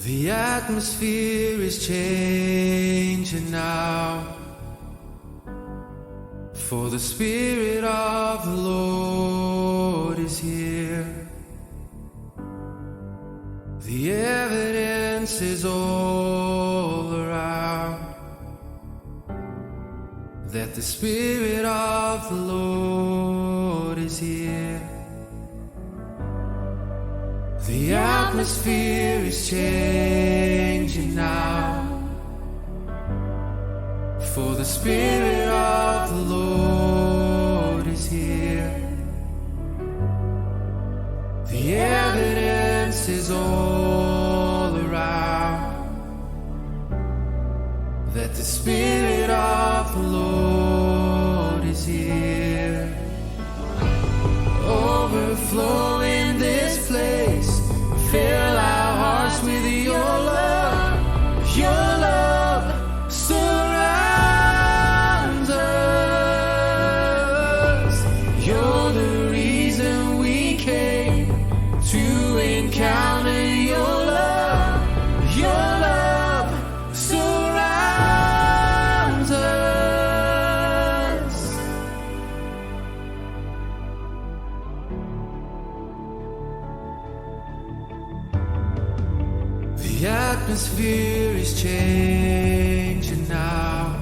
The atmosphere is changing now, for the Spirit of the Lord is here. The evidence is all around that the Spirit of the Lord is here. The atmosphere is changing now, for the Spirit of the Lord is here. The evidence is all around that the Spirit of the Lord is here. Overflowing this place, fill our hearts with your love. Your love surrounds us. You're the reason we came to encounter your love. Your love surrounds us. The atmosphere is changing now,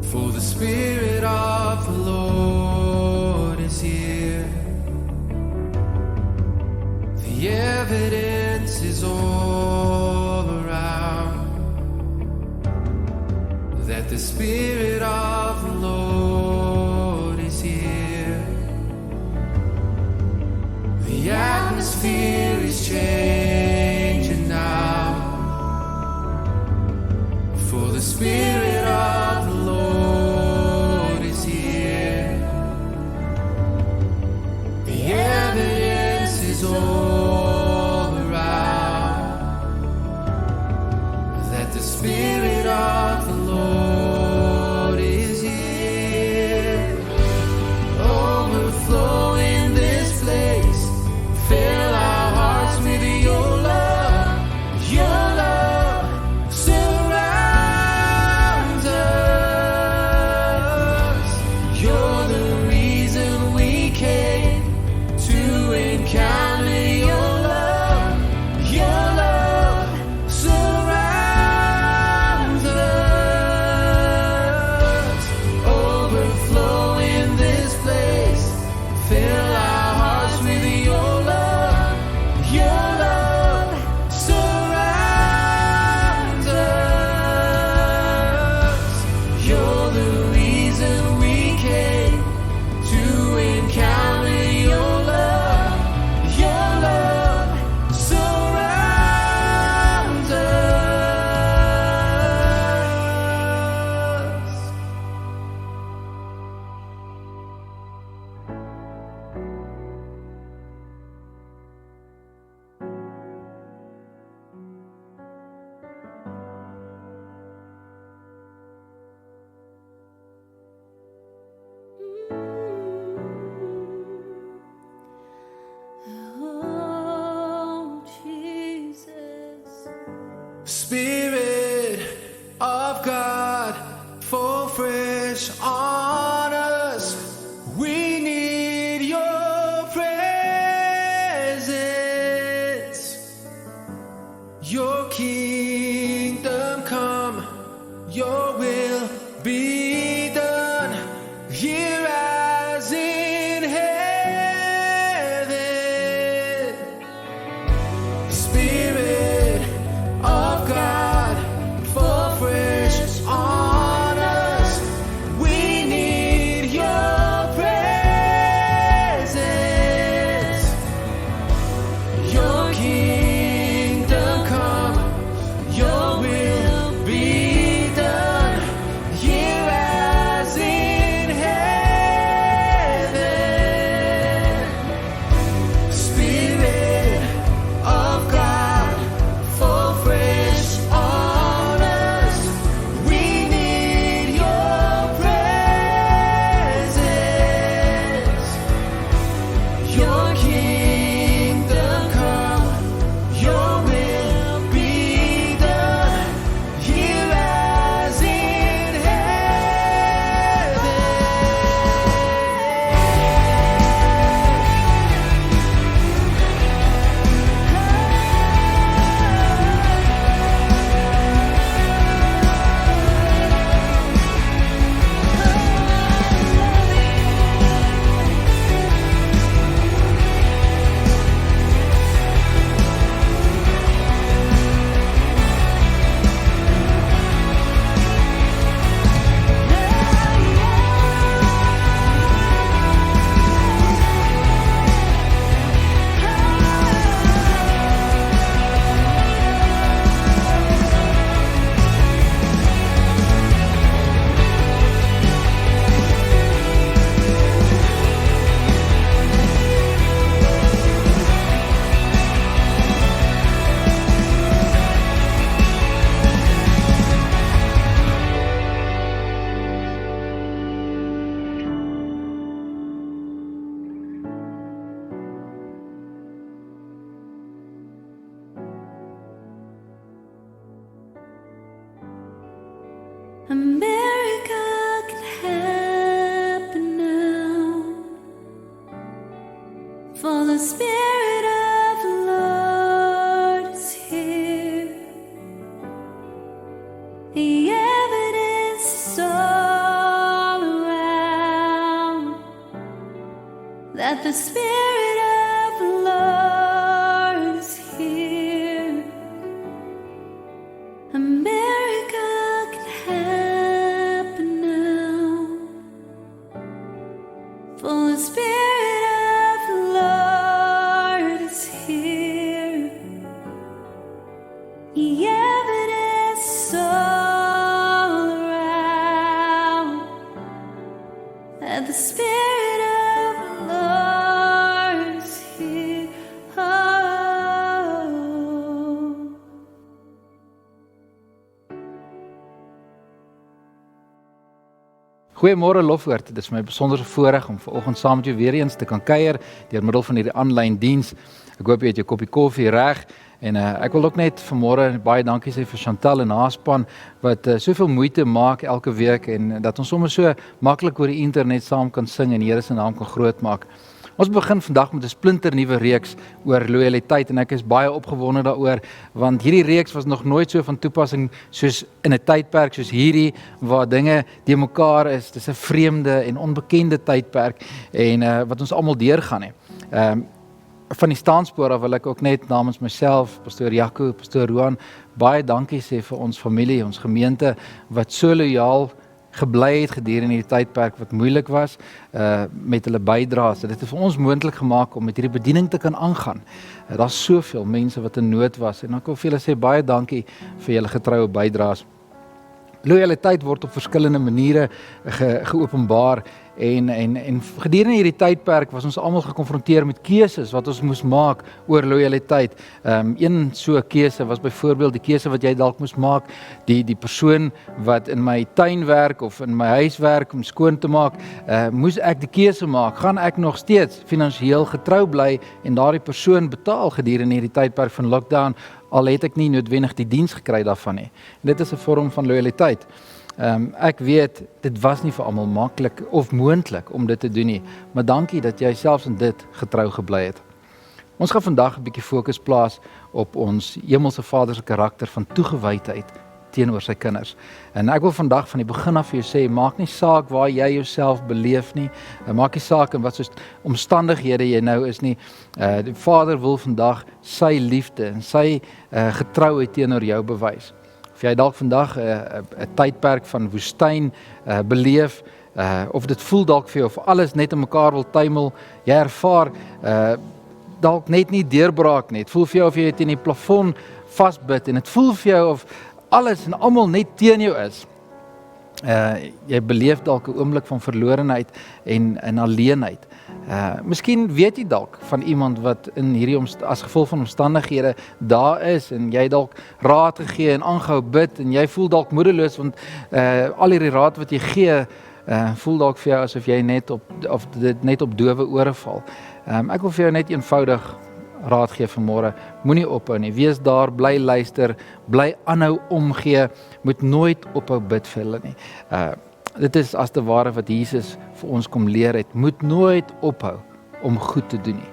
for the Spirit of the Lord is here. The evidence is all around that the Spirit of the Lord is here. The atmosphere is changing now, for the Spirit of the Lord is here. The evidence is all around that the Spirit of the Lord is here. Overflowing this place, fill our hearts with your love. Your love surrounds us. You're the reason we came to encounter your love. Your love surrounds us. Overflowing this place, fill our hearts with your love. Your love surrounds us. You're the reason we came to encounter your love. Your love surrounds us. Oh, Jesus. Spirit of God, fall fresh on us. We need your presence. Your kingdom come, your will be done, here as in heaven. Spirit of God, For the Spirit of the Lord is here. The evidence is all around that the Spirit of the Lord is here. A miracle can happen now. For the Spirit of the Lord is here. The evidence is all around that the Spirit of the Lord is here. Oh. Goeiemôre Lofwoord, dit is my besonderse voorreg om vanoggend saam met jou weer eens te kan kuier deur middel van hierdie aanlyn diens. Ek hoop jy het jou koppie koffie reg en ek wil ook net vanmôre baie dankie sê vir Chantal en haar span wat soveel moeite maak elke week en dat ons sommer so maklik oor die internet saam kan sing en die Here se naam kan groot maak. Ons begin vandag met 'n splinternuwe reeks oor lojaliteit en ek is baie opgewonde daaroor want hierdie reeks was nog nooit so van toepassing soos in 'n tydperk soos hierdie waar dinge de mekaar is. Dis 'n vreemde en onbekende tydperk en wat ons almal deurgaan hè. Van die staanspoor af wil ek ook net namens myself, pastoor Jaco, pastoor Roan, baie dankie sê vir ons familie, ons gemeente wat so lojaal gebly het gedurende hierdie tydperk wat moeilik was met hulle bydraes. Dit het vir ons moontlik gemaak om met hierdie bediening te kan aangaan. Daar's soveel mense wat in nood was en ek wil vir julle sê baie dankie vir julle getroue bydraes. Lojaliteit word op verskillende maniere geopenbaar en gedurende hierdie tydperk was ons almal gekonfronteer met keuses wat ons moes maak oor lojaliteit. Een so keuse was byvoorbeeld die keuse wat jy dalk moes maak, die persoon wat in my tuin werk of in my huis werk om skoon te maak, moes ek die keuse maak, gaan ek nog steeds finansiëel getrou bly en daardie persoon betaal gedurende hierdie tydperk van lockdown, al het ek nie noodwendig die diens gekry daarvan nie. En dit is 'n vorm van lojaliteit. Ek weet, dit was nie vir almal maklik of moontlik om dit te doen nie, maar dankie dat jy selfs in dit getrou gebly het. Ons gaan vandag 'n bietjie fokus plaas op ons Hemelse Vader se karakter van toegewydheid teenoor sy kinders. En ek wil vandag van die begin af vir jou sê, maak nie saak waar jy jouself beleef nie, maak nie saak in wat soos omstandighede jy nou is nie. Die Vader wil vandag sy liefde en sy getrouheid teenoor jou bewys. Of jy dalk vandag 'n tydperk van woestyn beleef, of dit voel dalk vir jou of alles net in mekaar wil tuimel, jy ervaar dalk net nie deurbraak nie. Dit voel vir jou of jy teen die plafon vasbid en dit voel vir jou of alles en almal net teen jou is. Jy beleef dalk 'n oomblik van verlorenheid en alleenheid. Miskien weet jy dalk van iemand wat in hierdie as gevolg van omstandighede daar is en jy dalk raad gegee en aangehou bid en jy voel dalk moedeloos want al hierdie raad wat jy gee voel dalk vir jou asof jy dit net op dowe ore val. Ek wil vir jou net eenvoudig raad gee vanmôre, moenie ophou nie, wees daar, bly luister, bly aanhou omgee, moet nooit ophou bid vir hulle nie. Dit is as te ware wat Jesus vir ons kom leer het, moet nooit ophou om goed te doen nie.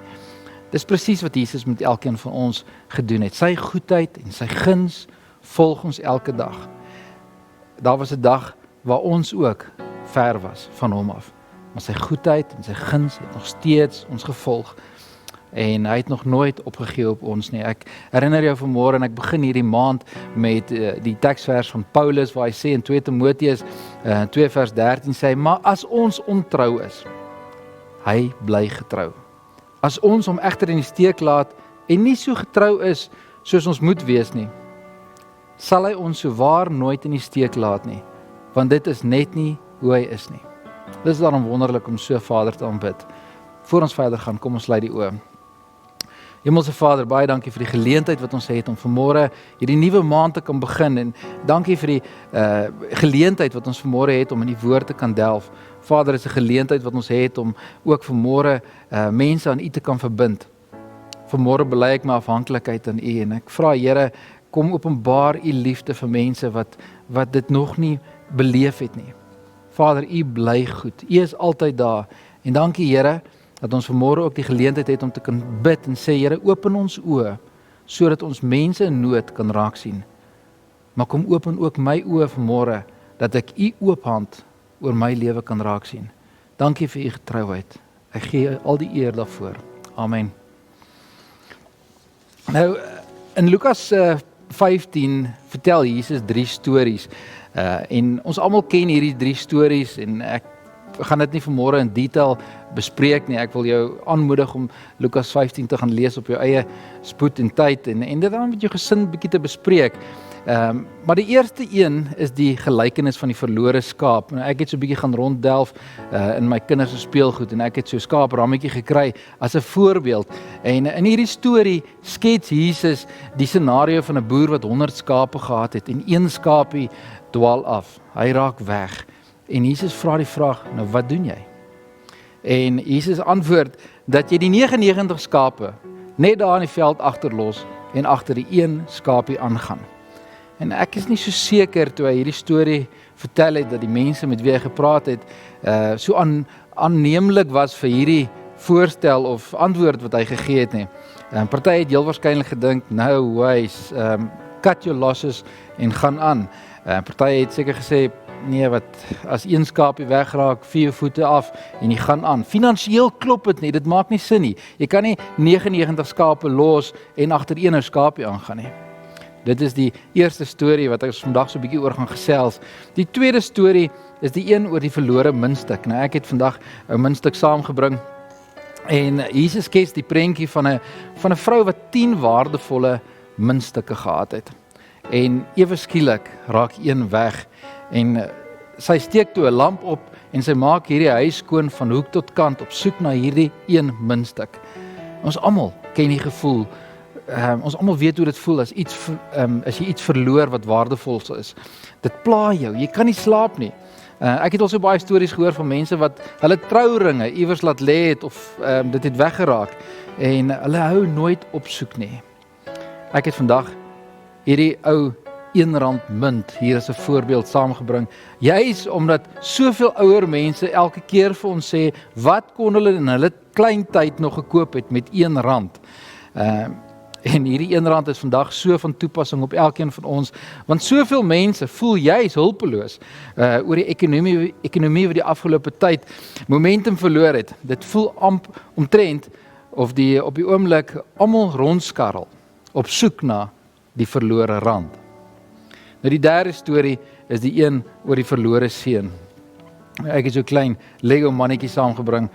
Dis presies wat Jesus met elkeen van ons gedoen het, sy goedheid en sy guns volg ons elke dag. Daar was 'n dag waar ons ook ver was van hom af, maar sy goedheid en sy guns het nog steeds ons gevolg. En hy het nog nooit opgegee op ons nie. Ek herinner jou vanmôre en ek begin hierdie maand met die teksvers van Paulus waar hy sê in 2 Timoteus 2 vers 13 sê, maar as ons ontrou is, hy bly getrou. As ons hom egter in die steek laat en nie so getrou is soos ons moet wees nie, sal hy ons souwaar nooit in die steek laat nie, want dit is net nie hoe hy is nie. Dit is daarom wonderlik om so Vader te aanbid. Voor ons verder gaan, kom ons sluit die oë. Hemelse Vader, baie dankie vir die geleentheid wat ons het om vanmôre hierdie nuwe maand te kan begin en dankie vir die geleentheid wat ons vanmôre het om in die woord te kan delf. Vader, is 'n geleentheid wat ons het om ook vanmôre mense aan U te kan verbind. Vanmôre bely ek my afhanklikheid aan U en ek vra Here, kom openbaar U liefde vir mense wat dit nog nie beleef het nie. Vader, U bly goed. U is altyd daar en dankie Here dat ons vanmôre ook die geleentheid het om te kan bid en sê, Here, open ons oë, sodat ons mense in nood kan raak sien. Maar kom open ook my oë vanmôre, dat ek u oop hand oor my lewe kan raak sien. Dankie vir u getrouheid. Ek gee al die eer daarvoor. Amen. Nou, in Lukas 15 vertel Jesus 3 stories. En ons almal ken hierdie 3 stories en ek gaan dit nie vanmôre in detail bespreek nie. Ek wil jou aanmoedig om Lukas 15 te gaan lees op jou eie spoed en tyd en dit dan met jou gesin bietjie te bespreek. Maar die eerste een is die gelykenis van die verlore skaap. Nou, ek het so 'n bietjie gaan ronddelf in my kinders se speelgoed en ek het so 'n skaaprammetjie gekry as 'n voorbeeld. En in hierdie storie skets Jesus die scenario van 'n boer wat 100 skape gehad het en een skaapie dwaal af. Hy raak weg. En Jesus vra die vraag, nou wat doen jy? En Jesus antwoord dat jy die 99 skape net daar in die veld agterlos en agter die een skapie aangaan. En ek is nie so seker toe hy hierdie storie vertel het dat die mense met wie hy gepraat het so aanneemlik was vir hierdie voorstel of antwoord wat hy gegee het nie. Party het heel waarskynlik gedink, no ways, cut your losses en gaan aan. Party het seker gesê, nee, wat as een skapie wegraak, 4 voete af en jy gaan aan. Finansieel klop dit nie, dit maak nie sin nie. Jy kan nie 99 skape los en agter een skapie aangaan nie. Dit is die eerste storie wat ek vandag so 'n bietjie oor gaan gesels. Die tweede storie is die een oor die verlore muntstuk. Nou ek het vandag 'n muntstuk saamgebring en Jesus skets die prentjie van 'n vrou wat 10 waardevolle muntstukke gehad het. En ewe skielik raak een weg en sy steek toe 'n lamp op en sy maak hierdie huis skoon van hoek tot kant op soek na hierdie een muntstuk. Ons almal ken die gevoel. Ons almal weet hoe dit voel as jy iets verloor wat waardevol is. Dit pla jou, jy kan nie slaap nie. Ek het al so baie stories gehoor van mense wat hulle trouringe iewers laat lê het of dit het weggeraak en hulle hou nooit op soek nie. Ek het vandag hierdie ou R1 munt hier as 'n voorbeeld saamgebring. Juis omdat soveel ouer mense elke keer vir ons sê wat kon hulle in hulle klein tyd nog gekoop het met R1. En hierdie R1 is vandag so van toepassing op elkeen van ons, want soveel mense voel juis hulpeloos oor die ekonomie wat die afgelope tyd momentum verloor het. Dit voel omtrent of op die oomblik almal rondskarrel op soek na die verlore rand. Nou die derde storie is die een oor die verlore seun. Ek het so 'n klein Lego mannetjie saamgebring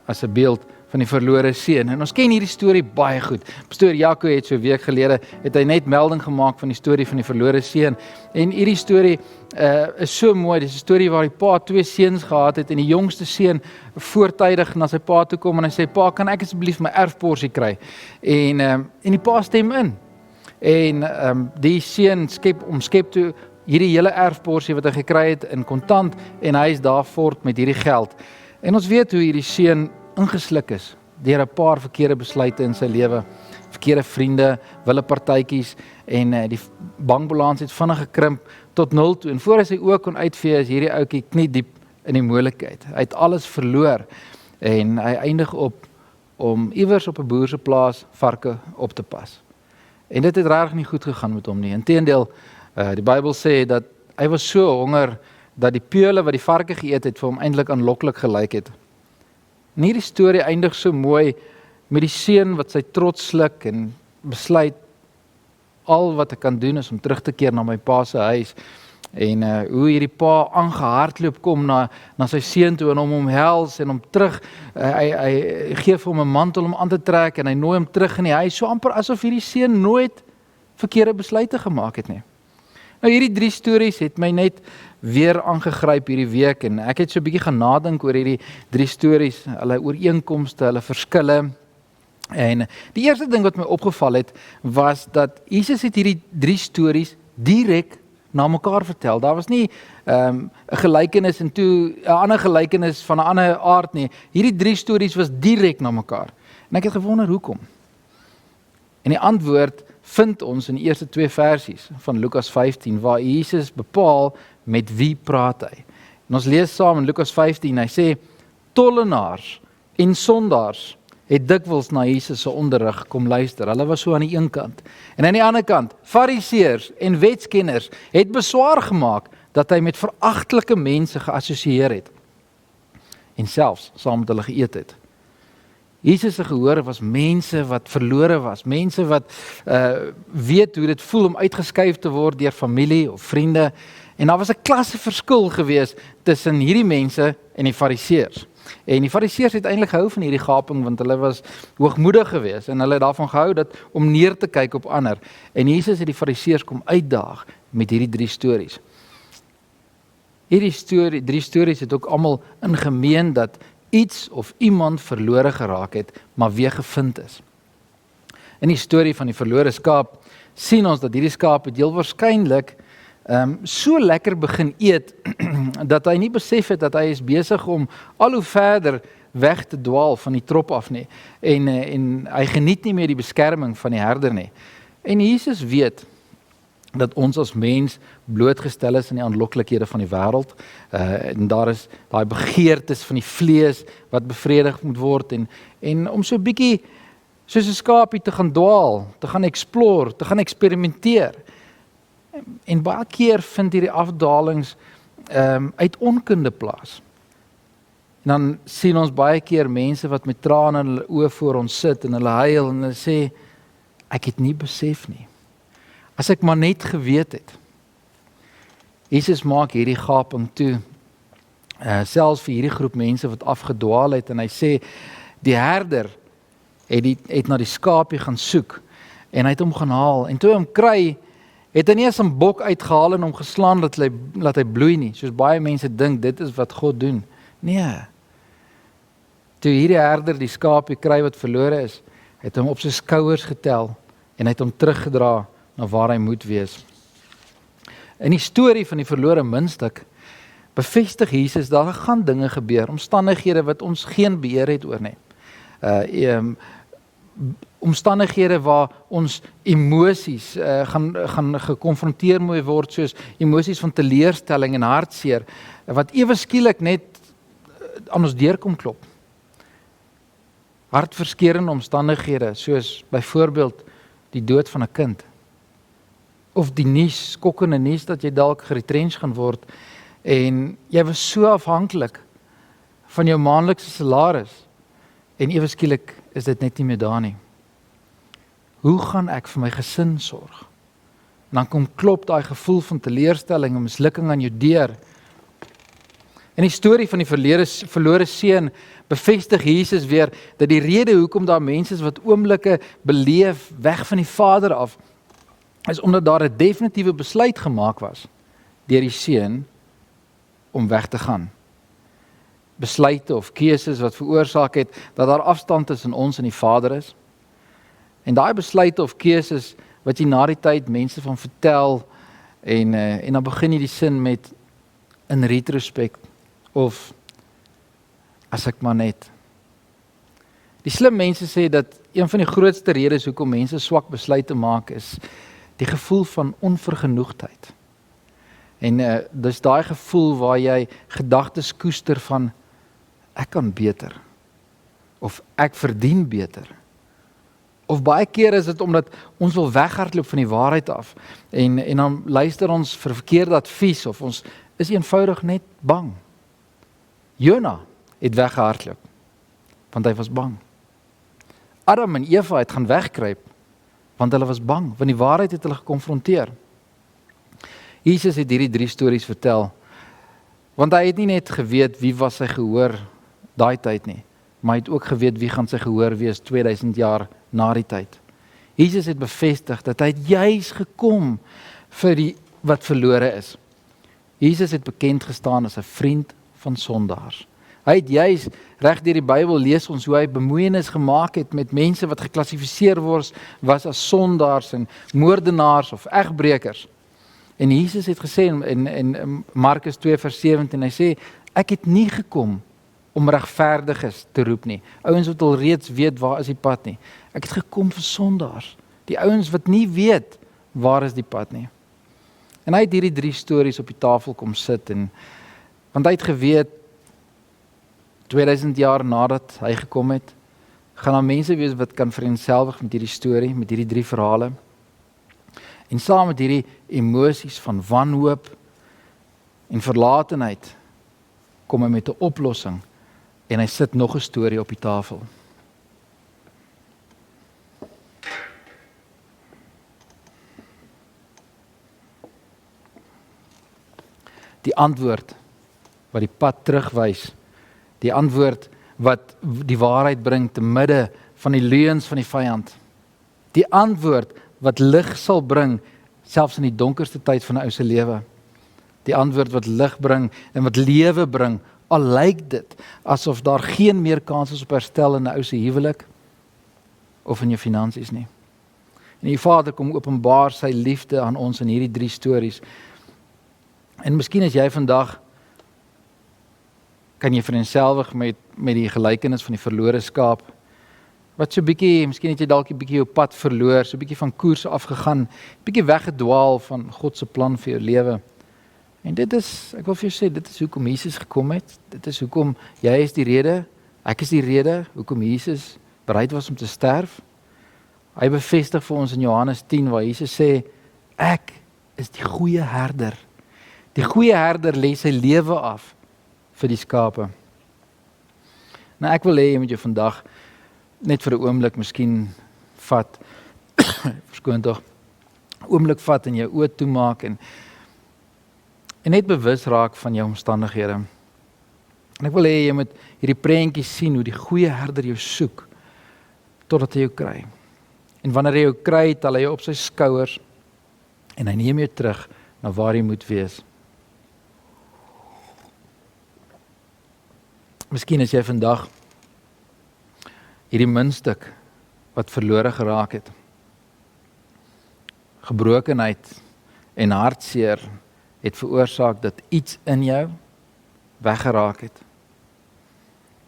as 'n beeld van die verlore seun. En ons ken hierdie storie baie goed. Pastoor Jaco het so 'n week gelede het hy net melding gemaak van die storie van die verlore seun. En hierdie storie is so mooi. Dis 'n storie waar die pa 2 seuns gehad het en die jongste seun voortydig na sy pa toe kom en hy sê, pa, kan ek asseblief my erfporsie kry? En die pa stem in. En die seun skep toe hierdie hele erfporsie wat hy gekry het in kontant en hy is daar voort met hierdie geld. En ons weet hoe hierdie seun ingesluk is deur 'n paar verkeerde besluite in sy lewe, verkeerde vriende, wille partytjies en die bankbalans het vinnig gekrimp tot 0 toe. En voor hy sy oë kon uitvee is hierdie ouetjie kniediep in die moeilikheid. Hy het alles verloor en hy eindig op om iewers op 'n boer se plaas varke op te pas. En dit het regtig nie goed gegaan met hom nie. Inteendeel, die Bybel sê dat hy was so honger dat die peule wat die varke geëet het vir hom eintlik aanloklik gelyk het. En hierdie storie eindig so mooi met die seun wat sy trots sluk en besluit al wat ek kan doen is om terug te keer na my pa se huis. En hoe hierdie pa aangehardloop kom na sy seun toe en hom omhels en hom terug, hy gee vir hom 'n mantel om aan te trek en hy nooi hom terug in die huis, so amper asof hierdie seun nooit verkeerde besluite gemaak het nie. Nou hierdie 3 stories het my net weer aangegryp hierdie week en ek het so 'n bietjie gaan nadink oor hierdie 3 stories, hulle ooreenkomste, hulle verskille. En die eerste ding wat my opgeval het was dat Jesus het hierdie 3 stories direk na mekaar vertel. Daar was nie 'n gelykenis en toe 'n ander gelykenis van 'n ander aard nie. Hierdie 3 stories was direk na mekaar. En ek het gewonder hoekom. En die antwoord vind ons in die eerste 2 versies van Lukas 15 waar Jesus bepaal met wie praat hy. En ons lees saam in Lukas 15, hy sê tollenaars en sondaars het dikwels na Jesus se onderrig kom luister. Hulle was so aan die een kant. En aan die ander kant, fariseërs en wetskenners het beswaar gemaak dat hy met veragtelike mense geassosieer het en selfs saam met hulle geëet het. Jesus se gehoor was mense wat verlore was, mense wat weet hoe dit voel om uitgeskuif te word deur familie of vriende, en daar was 'n klasseverskil gewees tussen hierdie mense en die fariseërs. En die fariseërs het eintlik gehou van hierdie gaping, want hulle was hoogmoedig geweest en hulle het daarvan gehou dat om neer te kyk op ander. En Jesus het die fariseërs kom uitdaag met hierdie 3 stories. Hierdie 3 stories het ook almal in gemeen dat iets of iemand verlore geraak het, maar weer gevind is. In die storie van die verlore skaap sien ons dat hierdie skaap het heel waarskynlik so lekker begin eet dat hy nie besef het dat hy is besig om al hoe verder weg te dwaal van die trop af nie, en hy geniet nie meer die beskerming van die herder nie. En Jesus weet dat ons as mens blootgestel is aan die aanloklikhede van die wêreld, en daar is daai begeertes van die vlees wat bevredig moet word, en om so 'n bietjie soos 'n skaapie te gaan dwaal, te gaan explore, te gaan eksperimenteer. En baie keer vind hierdie afdalings uit onkunde plaas. En dan sien ons baie keer mense wat met trane in hulle oë voor ons sit en hulle huil en hulle sê, ek het nie besef nie. As ek maar net geweet het. Jesus maak hierdie gaping toe, selfs vir hierdie groep mense wat afgedwaal het, en hy sê, die herder het na die skaapie gaan soek, en hy het hom gaan haal, en toe hy hom kry, het hy nie eens 'n bok uitgehaal en hom geslaan dat hy bloei nie, soos baie mense dink, dit is wat God doen. Nee. Toe hierdie herder die skaapie kry wat verlore is, het hom op sy skouers getel, en hy het hom teruggedra na waar hy moet wees. In die storie van die verlore muntstuk, bevestig Jesus, daar gaan dinge gebeur, omstandighede wat ons geen beheer het oor nie. Omstandighede waar ons emosies gaan gekonfronteer moet word, soos emosies van teleurstelling en hartseer, wat ewe skielik net aan ons deur kom klop. Hartverskeurende omstandighede, soos byvoorbeeld die dood van 'n kind, of die nuus, skokkende nuus dat jy dalk geretrench gaan word, en jy was so afhanklik van jou maandelikse salaris, en ewe skielik is dit net nie meer daar nie. Hoe gaan ek vir my gesin sorg? En dan kom klop daai gevoel van teleurstelling en mislukking aan jou deur. In die storie van die verlore seun bevestig Jesus weer dat die rede hoekom daar mense is wat oomblikke beleef weg van die Vader af, is omdat daar 'n definitiewe besluit gemaak was deur die seun om weg te gaan. Besluite of keuses wat veroorsaak het dat daar afstand tussen ons en die Vader is. En daai besluite of keuses wat jy na die tyd mense van vertel, en dan begin jy die sin met in retrospect, of as ek maar net. Die slim mense sê dat een van die grootste redes hoekom mense swak besluite maak is die gevoel van onvergenoegdheid. En dis daai gevoel waar jy gedagtes koester van ek kan beter, of ek verdien beter. Of baie keer is dit omdat ons wil weghardloop van die waarheid af, en dan luister ons vir verkeerde advies, of ons is eenvoudig net bang. Jona het weggehardloop, want hy was bang. Adam en Eva het gaan wegkruip, want hulle was bang, want die waarheid het hulle gekonfronteer. Jesus het hierdie 3 stories vertel, want hy het nie net geweet wie was sy gehoor daai tyd nie, maar hy het ook geweet wie gaan sy gehoor wees 2000 jaar na die tyd. Jesus het bevestig dat hy het juis gekom vir die wat verlore is. Jesus het bekend gestaan as 'n vriend van sondaars. Hy het juis reg deur die Bybel lees ons hoe hy bemoeienis gemaak het met mense wat geklassifiseer was as sondaars en moordenaars of egbrekers. En Jesus het gesê in Markus 2 vers 17, hy sê, ek het nie gekom om regverdiges te roep nie. Ouens wat al reeds weet waar is die pad nie. Ek het gekom vir sondaars. Die ouens wat nie weet waar is die pad nie. En hy het hierdie 3 stories op die tafel kom sit, want hy het geweet, 2000 jaar nadat hy gekom het, gaan daar mense wees wat kan vereenselwig met hierdie storie, met hierdie 3 verhale. En saam met hierdie emosies van wanhoop en verlatenheid, kom hy met 'n oplossing en hy sit nog 'n storie op die tafel. Die antwoord wat die pad terugwys, die antwoord wat die waarheid bring te midde van die leuns van die vyand, die antwoord wat lig sal bring selfs in die donkerste tyd van 'n ou se lewe, die antwoord wat lig bring en wat lewe bring, al lyk dit asof daar geen meer kans is op herstel in 'n ou se huwelik of in jou finansies nie. En die Vader kom openbaar sy liefde aan ons in hierdie 3 stories. En miskien as jy vandag kan jy vereenselwig met die gelykenis van die verlore skaap, wat so bietjie, miskien het jy dalk 'n bietjie jou pad verloor, so bietjie van koers afgegaan, bietjie weggedwaal van God se plan vir jou lewe. En dit is, ek wil vir jou sê, dit is hoekom Jesus gekom het, dit is hoekom jy is die rede, ek is die rede, hoekom Jesus bereid was om te sterf. Hy bevestig vir ons in Johannes 10, waar Jesus sê, ek is die goeie herder. Die goeie herder lê sy lewe af vir die skape. Nou ek wil hê jy moet jou vandag net vir 'n oomblik miskien vat, verskoon tog, 'n oomblik vat en jou oë toemaak en net bewus raak van jou omstandighede. En ek wil hê jy moet hierdie prentjie sien hoe die goeie herder jou soek totdat hy jou kry. En wanneer hy jou kry, tel hy jou op sy skouers en hy neem jou terug na waar jy moet wees. Miskien is jy vandag hierdie muntstuk wat verlore geraak het. Gebrokenheid en hartseer het veroorsaak dat iets in jou weggeraak het.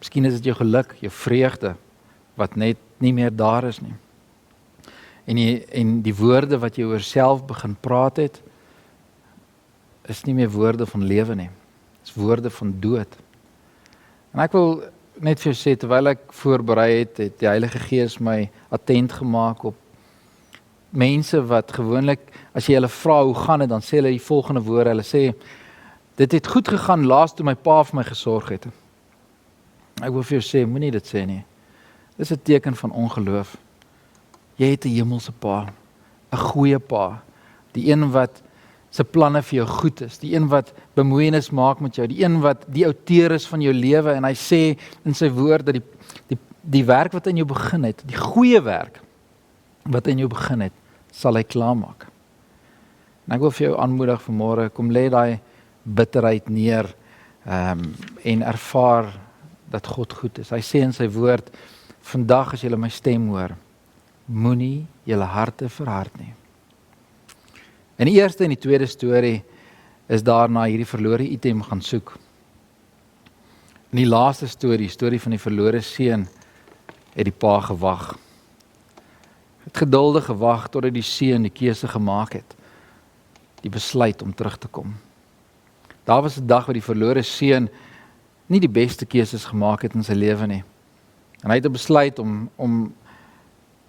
Miskien is dit jou geluk, jou vreugde wat net nie meer daar is nie. En die woorde wat jy oor self begin praat het, is nie meer woorde van lewe nie. Dis woorde van dood. En ek wil net vir jou sê, terwyl ek voorberei het die Heilige Gees my attent gemaak op mense wat gewoonlik, as jy hulle vra hoe gaan dit, dan sê hulle die volgende woorde, hulle sê, dit het goed gegaan laas toe my pa vir my gesorg het. Ek wil vir jou sê, moenie dit sê nie. Dis 'n teken van ongeloof. Jy het 'n hemelse pa, 'n goeie pa, die een wat se planne vir jou goed is, die een wat bemoeienis maak met jou, die een wat die outeur is van jou lewe, en hy sê in sy woord dat die werk wat in jou begin het, die goeie werk wat in jou begin het, sal hy klaarmaak. En ek wil vir jou aanmoedig vanmôre, kom lê daai bitterheid neer en ervaar dat God goed is. Hy sê in sy woord, vandag as julle my stem hoor, moenie julle harte verhard nie. En die eerste en die tweede storie is daarna hierdie verlore item gaan soek. In die laaste storie van die verlore seun, het die pa gewag. Het geduldig gewag totdat die seun die keuse gemaak het, die besluit om terug te kom. Daar was 'n dag wat die verlore seun nie die beste keuses gemaak het in sy lewe nie. En hy het besluit om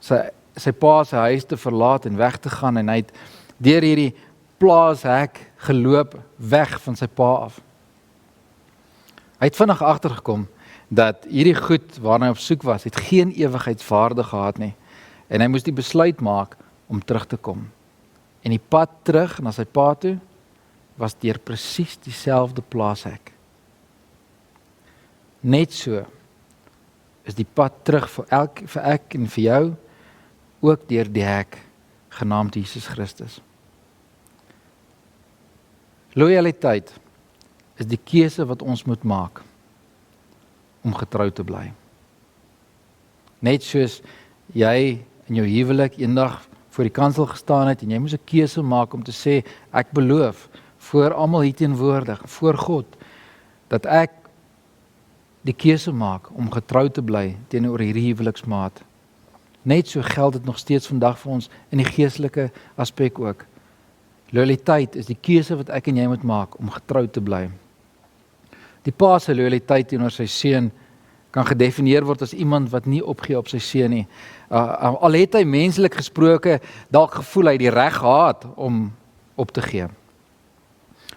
sy pa se huis te verlaat en weg te gaan, en hy het deur hierdie plaashek geloop weg van sy pa af. Hy het vinnig agtergekom dat hierdie goed waarna hy op soek was, het geen ewigheidswaarde gehad nie. En hy moes die besluit maak om terug te kom. En die pad terug na sy pa toe was deur presies dieselfde plaashek. Net so is die pad terug vir ek en vir jou ook deur die hek genaamd Jesus Christus. Loyaliteit is die keuse wat ons moet maak om getrou te bly. Net soos jy in jou huwelik eendag voor die kansel gestaan het en jy moes 'n keuse maak om te sê, ek beloof voor almal hier teenwoordig, voor God, dat ek die keuse maak om getrou te bly teenoor hierdie huweliksmaat. Net so geld dit nog steeds vandag vir ons in die geestelike aspek ook. Loyaliteit is die keuse wat ek en jy moet maak om getrou te bly. Die pa se loyaliteit teenoor sy seun kan gedefinieer word as iemand wat nie opgee op sy seun nie. Al het hy menslik gesproke dalk gevoel hy die reg gehad om op te gee.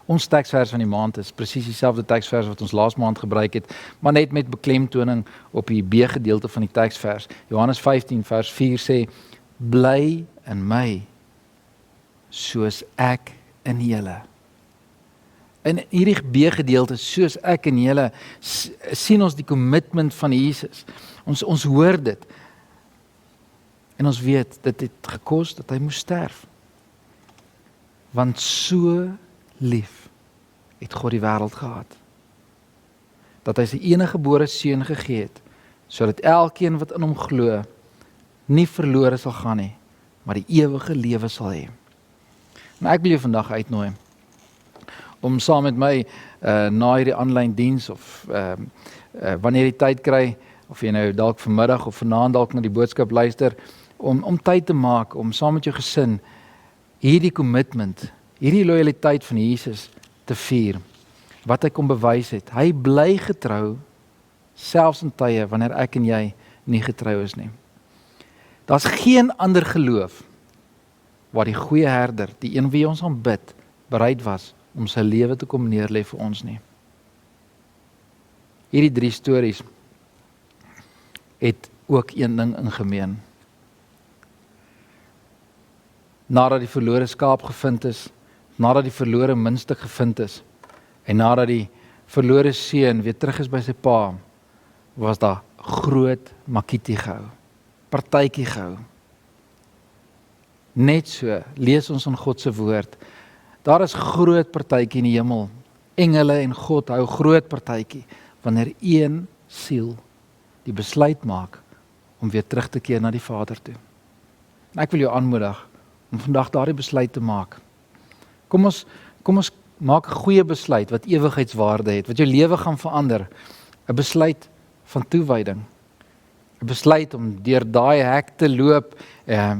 Ons teksvers van die maand is presies dieselfde teksvers wat ons laas maand gebruik het, maar net met beklemtoning op die B-gedeelte van die teksvers. Johannes 15 vers 4 sê, bly in my, soos ek in julle. In hierdie B-gedeelte, soos ek en julle, sien ons die commitment van Jesus. Ons hoor dit. En ons weet, dit het gekos dat hy moes sterf. Want so lief het God die wêreld gehad, dat hy sy enige gebore seun gegee het, sodat elkeen wat in hom glo, nie verlore sal gaan nie, maar die ewige lewe sal hê. En ek wil jou vandag uitnooi, om saam met my na hierdie aanlyn diens, of wanneer jy tyd kry, of jy nou dalk vanmiddag of vanaand dalk na die boodskap luister, om tyd te maak, om saam met jou gesin, hierdie commitment, hierdie loyaliteit van Jesus te vier, wat hy kom bewys het. Hy bly getrou, selfs in tye wanneer ek en jy nie getrou is nie. Daar's geen ander geloof waar die goeie herder, die een wie ons aanbid, bereid was om sy lewe te kom neerlê vir ons nie. Hierdie 3 stories het ook een ding in gemeen. Nadat die verlore skaap gevind is, nadat die verlore muntstuk gevind is, en nadat die verlore seun weer terug is by sy pa, was daar groot makietie gehou, partytjie gehou. Net so, lees ons in God se woord, daar is groot partytjie in die hemel, engele en God hou groot partytjie, wanneer een siel die besluit maak, om weer terug te keer na die Vader toe. En ek wil jou aanmoedig, om vandag daardie besluit te maak. Kom ons maak 'n goeie besluit, wat ewigheidswaarde het, wat jou lewe gaan verander, 'n besluit van toewyding, 'n besluit om deur daai hek te loop,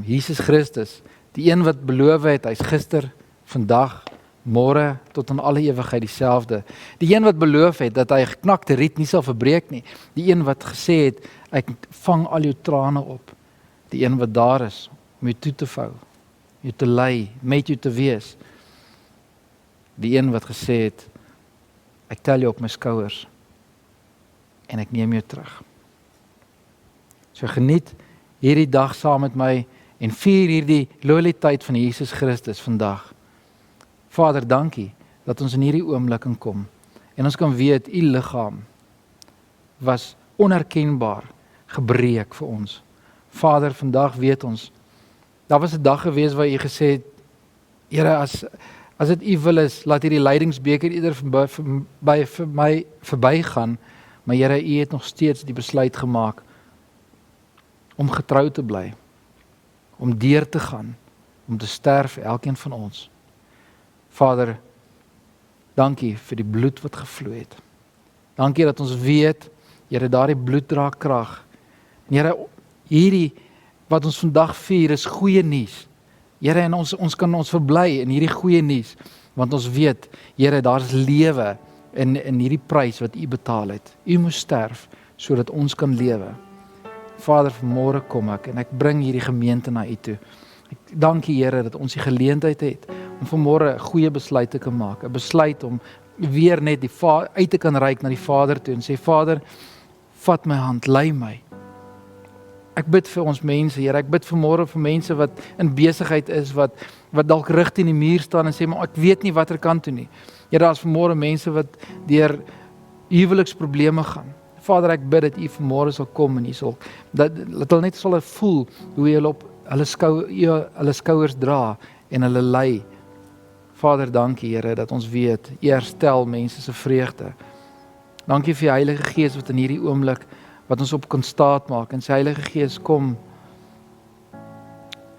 Jesus Christus, die een wat beloof het, hy's gister, vandag, môre, tot in alle ewigheid dieselfde, die een wat beloof het, dat hy geknakte riet nie sal verbreek nie, die een wat gesê het, ek vang al jou trane op, die een wat daar is, om jou toe te vou, jou te lei, met jou te wees, die een wat gesê het, ek tel jou op my skouers, en ek neem jou terug. So geniet hierdie dag saam met my, en vier hierdie loyaliteit van Jesus Christus vandag. Vader, dankie, dat ons in hierdie oomblik kan kom, en ons kan weet, u liggaam was onherkenbaar gebreek vir ons. Vader, vandag weet ons, daar was 'n dag gewees waar u gesê het, Here, as dit u wil is, laat hierdie lydingsbeker ieder vir my verbygaan, maar Here, u het nog steeds die besluit gemaak om getrou te bly, om deur te gaan, om te sterf, elkeen van ons. Vader, dankie vir die bloed wat gevloei het. Dankie dat ons weet, Here, daardie bloed dra krag. Here, hierdie wat ons vandag vier is goeie nuus. Here, en ons kan ons verbly in hierdie goeie nuus, want ons weet, Here, daar is lewe in hierdie prys wat u betaal het. U moes sterf, sodat ons kan lewe. Vader, vanmôre kom ek, en ek bring hierdie gemeente na u toe. Ek dankie, Here, dat ons die geleentheid het, om vanmôre 'n goeie besluit te kan maak, 'n besluit om weer net uit te kan reik na die Vader toe, en sê, Vader, vat my hand, lei my. Ek bid vir ons mense, Here, ek bid vanmôre vir mense wat in besigheid is, wat dalk rig teen die muur staan en sê, maar ek weet nie watter kant toe nie. Here, daar is vanmôre mense wat deur huweliksprobleme gaan. Vader, ek bid dat u vanmôre sal kom en u sal, dat hulle net sal voel hoe jy op hulle skouers dra en hulle lei. Vader, dankie, Here, dat ons weet, u herstel mense se vreugde. Dankie vir die Heilige Gees wat in hierdie oomblik wat ons op kan staat maak, en sy Heilige Gees kom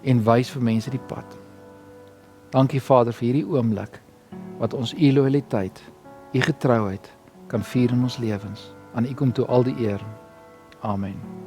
en wys vir mense die pad. Dankie, Vader, vir hierdie oomblik wat ons u loyaliteit, u getrouheid kan vier in ons lewens. Aan u kom toe al die eer. Amen.